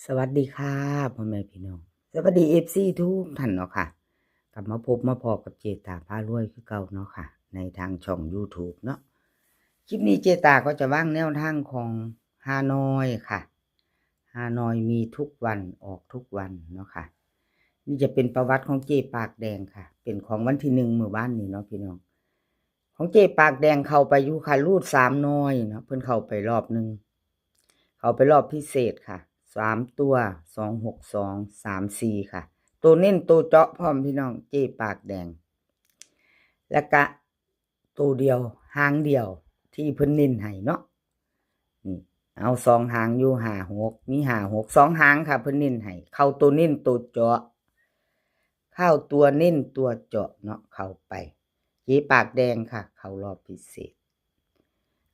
สวัสดีค่ะพ่อแม่พี่น้องสวัสดีFCทุกท่านเนาะค่ะกลับมาพบมาพอกับเจตาพารวยคือเก่าเนาะค่ะในทางช่อง YouTube เนาะคลิปนี้เจตาก็จะว่างแนวทางของฮานอยค่ะฮานอยมีทุกวันออกทุกวันเนาะค่ะนี่จะเป็นประวัติของเจปากแดงค่ะเป็นของวันที่1มื้อวานนี้เนาะพี่น้องของเจปากแดงเข้าไปอยู่ค่ะรูด3น้อยเนาะเพิ่นเข้าไปรอบนึงเข้าไปรอบพิเศษค่ะ3 ตัว26234ค่ะตัวเน้นตัวเจาะพร้อมพี่น้องเจปากแดงแล้วก็ตัวเดียวหางเดียวที่เพิ่นเน้นให้เนาะนี่เอา2 หางอยู่56มี56 2 หางค่ะเพิ่นเน้นให้เข้าตัวเน้นตัวเจาะเข้าตัวเน้นตัวเจาะเนาะเข้าไปเจปากแดงค่ะเข้ารอบพิเศษ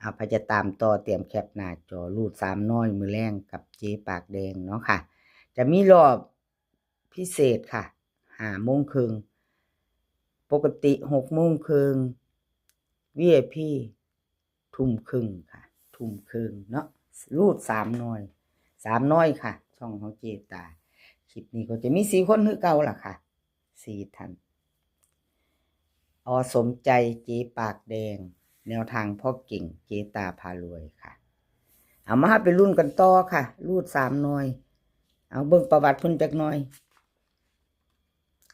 เอาไปจะตามต่อเตรียมแคปหน้าจอรูด3น้อยมือแรงกับเจปากแดงเนาะค่ะจะมีรอบพิเศษค่ะ5 โมงครึ่งปกติ6 โมงครึ่ง VIP ทุ่มครึ่งค่ะทุ่มครึ่งเนาะรูด3น้อย3น้อยค่ะช่องของเจตาคลิปนี้ก็จะมี4 คนคือเก่าล่ะค่ะ4 ท่านสมใจเจปากแดงแนวทางพ่อเก่งเจตาพารวยค่ะเอามาไปรุ่นกันต่อค่ะรูด3น้อยเอาเบิ่งประวัติเพิ่นจักหน่อย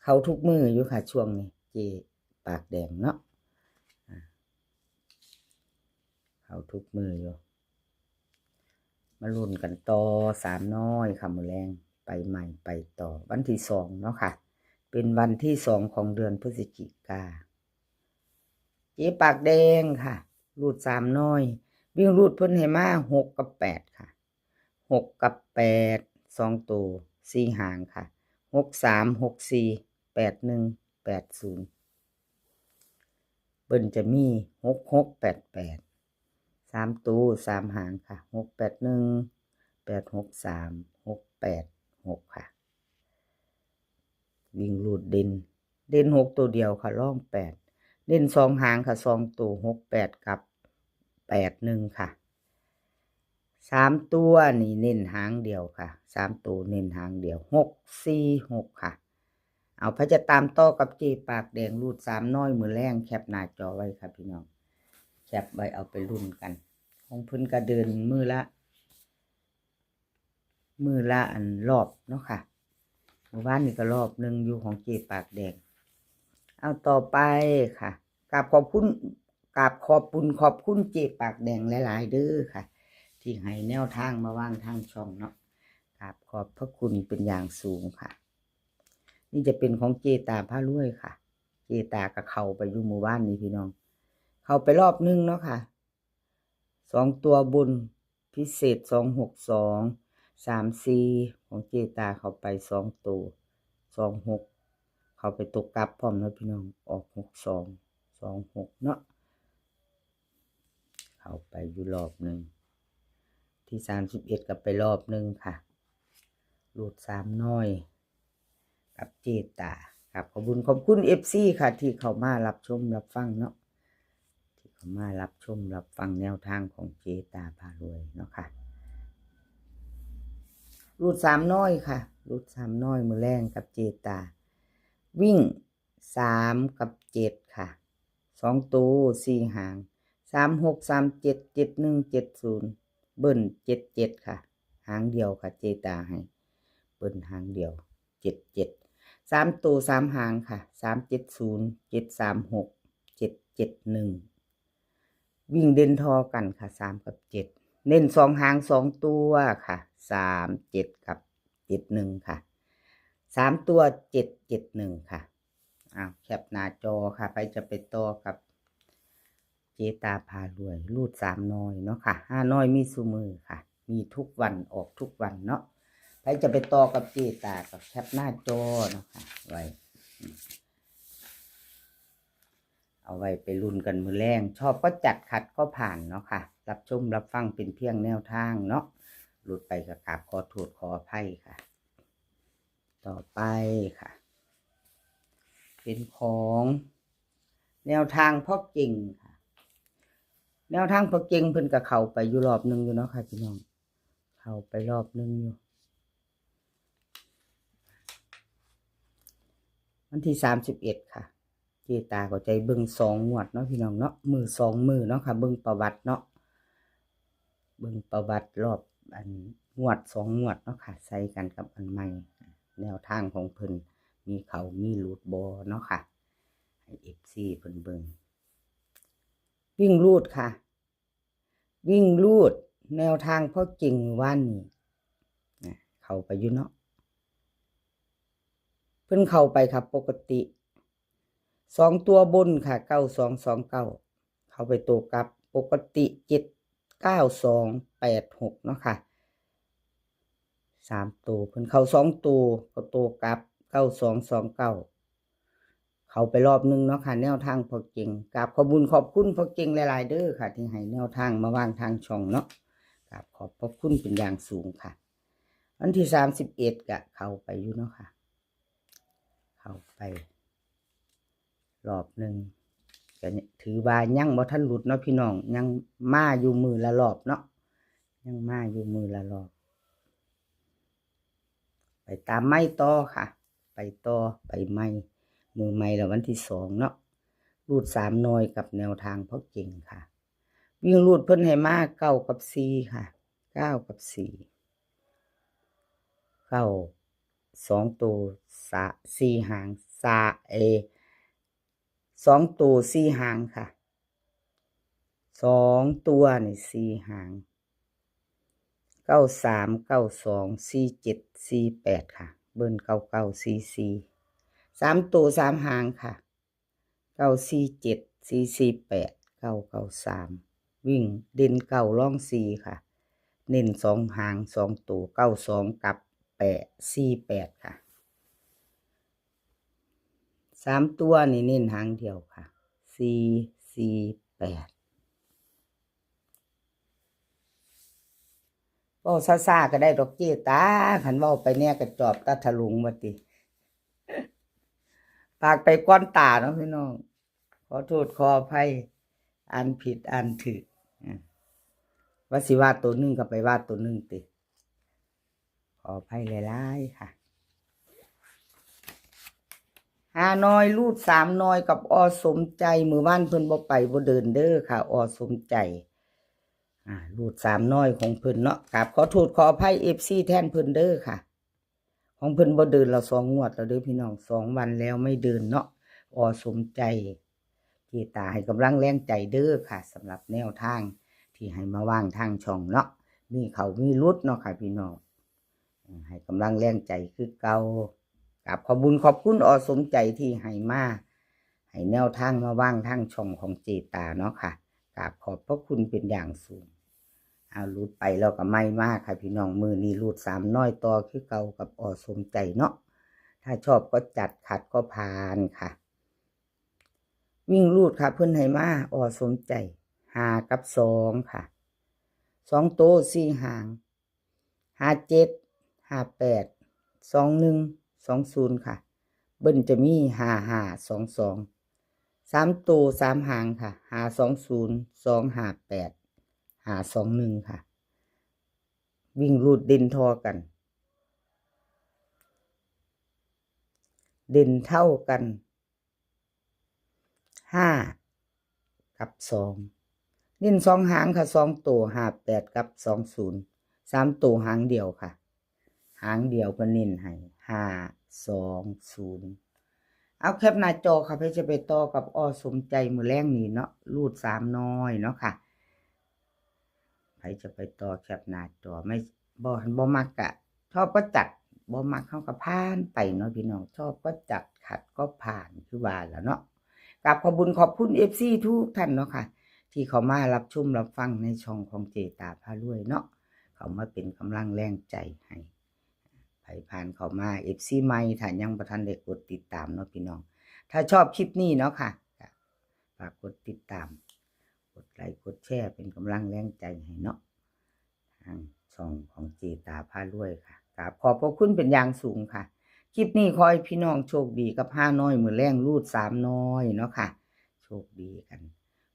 เขาทุกมืออยู่ค่ะช่วงนี้เจปากแดงเนาะเขาทุกมืออยู่มารุ่นกันต่อ3น้อยค่ะมื้อแรงไปใหม่ไปต่อวันที่2เนาะค่ะเป็นวันที่2ของเดือนพฤศจิกาเจปากแดงค่ะรูด3น้อยวิ่งรูดเพิ่นให้มา6กับ8ค่ะ6กับ8 2ตัว4 หางค่ะ63 64 81 80เบิ่นจะมี66 88 3ตัว3 หางค่ะ681 863 686ค่ะวิ่งรูดเด่น6ตัวเดียวค่ะร่อง8เด่น2 หางค่ะ2ตัว68กับ81ค่ะ3ตัวนี่เน้นหางเดียวค่ะ3ตัวเน้นหางเดียว646ค่ะเอาพระจะตามต่อกับเจปากแดงรูด3น้อยมือแรงแคปหน้าจอไว้ค่ะพี่น้องแคปไว้เอาไปรุ่นกันของเพิ่นก็เดินมือละอันรอบเนาะค่ะเมื่อวานนี้ก็รอบนึงอยู่ของเจปากแดงเอาต่อไปค่ะกราบขอบคุณเจปากแดงหลายๆเด้อค่ะที่ให้แนวทางมาวางทางช่องเนาะกราบขอบพระคุณเป็นอย่างสูงค่ะนี่จะเป็นของเจตาพารวยค่ะเจตากับเขาไปอยู่หมู่บ้านนี้พี่น้องเข้าไปรอบนึงเนาะค่ะ2 ตัวบนพิเศษ262 34ของเจตาเข้าไป2 ตัว26เข้าไปตกกลับพร้อมเนาะพี่น้องออก62 26เนาะเข้าไปอยู่รอบนึงที่31กับไปรอบนึงค่ะรูด3น้อยกับเจตาครับขอบคุณ FC ค่ะที่เข้ามารับชมรับฟังเนาะที่เข้ามารับชมรับฟังแนวทางของเจตาพารวยเนาะค่ะรูด3น้อยค่ะรูด3น้อยมือแรงกับเจตาวิ่ง3กับ7ค่ะ2ตัว4 หาง36 37 71 70เบิ้ล77ค่ะหางเดียวค่ะเจตาให้เบิ้ลหางเดียว77 3ตัว3 หางค่ะ370 736 771วิ่งเด่นทอกันค่ะ3กับ7เน้น2 หาง2ตัวค่ะ37กับ71ค่ะ3ตัว771ค่ะแคปหน้าจอค่ะไปจะไปต่อกับเจตาพารวยรูด3น้อยเนาะค่ะ5น้อยมีซุมือค่ะมีทุกวันออกทุกวันเนาะไปจะไปต่อกับเจตากับแคปหน้าจอเนาะค่ะไว้เอาไว้ไปรุ่นกันมือแรงชอบก็จัดขัดก็ผ่านเนาะค่ะรับชมรับฟังเป็นเพียงแนวทางเนาะหลุดไปกับกราบขอโทษขออภัยค่ะต่อไปค่ะเป็นของแนวทางพ่อเก่งค่ะแนวทางพ่อเก่งเพิ่นกับเขาไปอยู่รอบนึงอยู่เนาะค่ะพี่น้องเขาไปรอบนึงอยู่ วันที่31ค่ะเจตาก็ใจเบิ่ง2งวดเนาะพี่น้องเนาะมือ2มือเนาะค่ะเบิ่งประวัติเนาะเบิ่งประวัติรอบอันงวด2งวดเนาะค่ะใส่กันกับอันใหม่แนวทางของเพิ่นมีเขามีหลุดบ่เนาะค่ะให้ FC เพิ่นเบิ่งวิ่งรูดค่ะวิ่งรูดแนวทางพ่อเก่งว่านนี้เข้าไปอยู่เนาะเพิ่นเข้าไปครับปกติ2ตัวบนค่ะ9229เข้าไปตัวกลับปกติ79286เนาะค่ะ3ตัวเพิ่นเข้า2ตัวก็ตัวกลับ9229เข้าไปรอบนึงเนาะค่ะแนวทางพ่อเก่งกราบขอบคุณพ่อเก่งหลายๆเด้อค่ะที่ให้แนวทางมาวางทางช่องเนาะกราบขอบพระคุณเป็นอย่างสูงค่ะวันที่31ก็เข้าไปอยู่เนาะค่ะเข้าไปรอบนึงก็ถือว่ายังบ่ทันหลุดเนาะพี่น้องยังมาอยู่มือละรอบเนาะยังมาอยู่มือละรอบไปตามไม้ต่อค่ะไปต่อไปไม้มือไม้แล้ววันที่2เนาะรูด3หน่อยกับแนวทางพ่อเก่งค่ะวิ่งรูดเพิ่นให้มา9กับ4ค่ะ9กับ4 9 2ตัว4หาง2ตัว4หางค่ะ2ตัวนี่4หาง93 92 47 48ค่ะเบิ้ล99 44 3ตัว3หางค่ะ947 448 993วิ่งเด่น9ร่อง4ค่ะเน้น2หาง2ตัว92กับ48ค่ะ3ตัวนี่เน้นหางเดียวค่ะ448เว้าซ่าๆก็ได้ดอกเจตาคันเว้าไปเนี่ยก็จอบตาถลุงว่าติปากไปก้อนตาเนาะพี่น้องขอโทษขออภัยอ่านผิดอ่านถูกว่าสิว่าตัวนึงก็ไปว่าตัวนึงติขออภัยหลายๆค่ะ5น้อยรูด3น้อยกับอสมใจมื้อวานเพิ่นบ่ไปบ่เดินเด้อค่ะอสมใจรูด3น้อยของเพิ่นเนาะครับขอโทษขออภัย FC แทนเพิ่นเด้อค่ะของเพิ่นบ่เดินเรา2งวดแล้วเด้อพี่น้อง2วันแล้วไม่เดินเนาะอสมใจที่ตาให้กำลังแรงใจเด้อค่ะสำหรับแนวทางที่ให้มาวางทางช่องเนาะมีเขามีรุดเนาะค่ะพี่น้องให้กำลังแรงใจคือเก่ากับขอบคุณอสมใจที่ให้มาให้แนวทางมาวางทางช่องของเจตาเนาะค่ะกับขอบพระคุณเป็นอย่างสูงรูดไปแล้วก็ไม่มากค่ะพี่น้องมือนี้รูด3น้อยต่อคือเก่ากับอสมใจเนาะถ้าชอบก็จัดขัดก็ผ่านค่ะวิ่งรูดค่ะเพิ่นให้มาอสมใจ5กับ2ค่ะ2ตัว4หาง57 58 21 20ค่ะเบิ้ลจะมี5522 3ตัว3หางค่ะ520 258 521ค่ะวิ่งรูดเด่นทอกันเด่นเท่ากัน5กับ2เน้น2หางค่ะ2ตัว58กับ20 3ตัวหางเดียวค่ะหางเดียวเพิ่นเน้นให้520เอาแคปหน้าจอค่ะเพื่อจะไปต่อกับอสมใจมือแรงนี่เนาะรูด3น้อยเนาะค่ะใครจะไปต่อแคปหน้าจอไม่บ่มักกะชอบก็จัดบ่มักเข้ากับผ่านไปเนาะพี่น้องชอบก็จัดขัดก็ผ่านคือว่าแล้วเนาะกับขอบคุณ FC ทุกท่านเนาะค่ะที่เขามารับชมรับฟังในช่องของเจตาพารวยเนาะเขามาเป็นกำลังแรงใจให้ผ่านเข้ามา FC ใหม่ถ้ายังบ่ทันได้กดติดตามเนาะพี่น้องถ้าชอบคลิปนี้เนาะค่ะฝากกดติดตามกดไลค์กดแชร์เป็นกำลังแรงใจให้เนาะทางช่องของเจตาพารวยค่ะขอบพระคุณเป็นอย่างสูงค่ะคลิปนี้ขอให้พี่น้องโชคดีกับ5น้อยมือแรงรูด3น้อยเนาะค่ะโชคดีกัน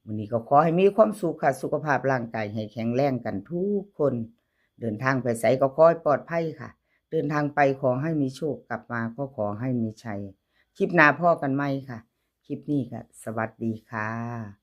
วันนี้ก็ขอให้มีความสุขค่ะสุขภาพร่างกายให้แข็งแรงกันทุกคนเดินทางไปไสก็ขอให้ปลอดภัยค่ะเดินทางไปขอให้มีโชคกลับมาก็ขอให้มีชัย คลิปหน้าพ่อกันไหมค่ะ คลิปนี้ก็สวัสดีค่ะ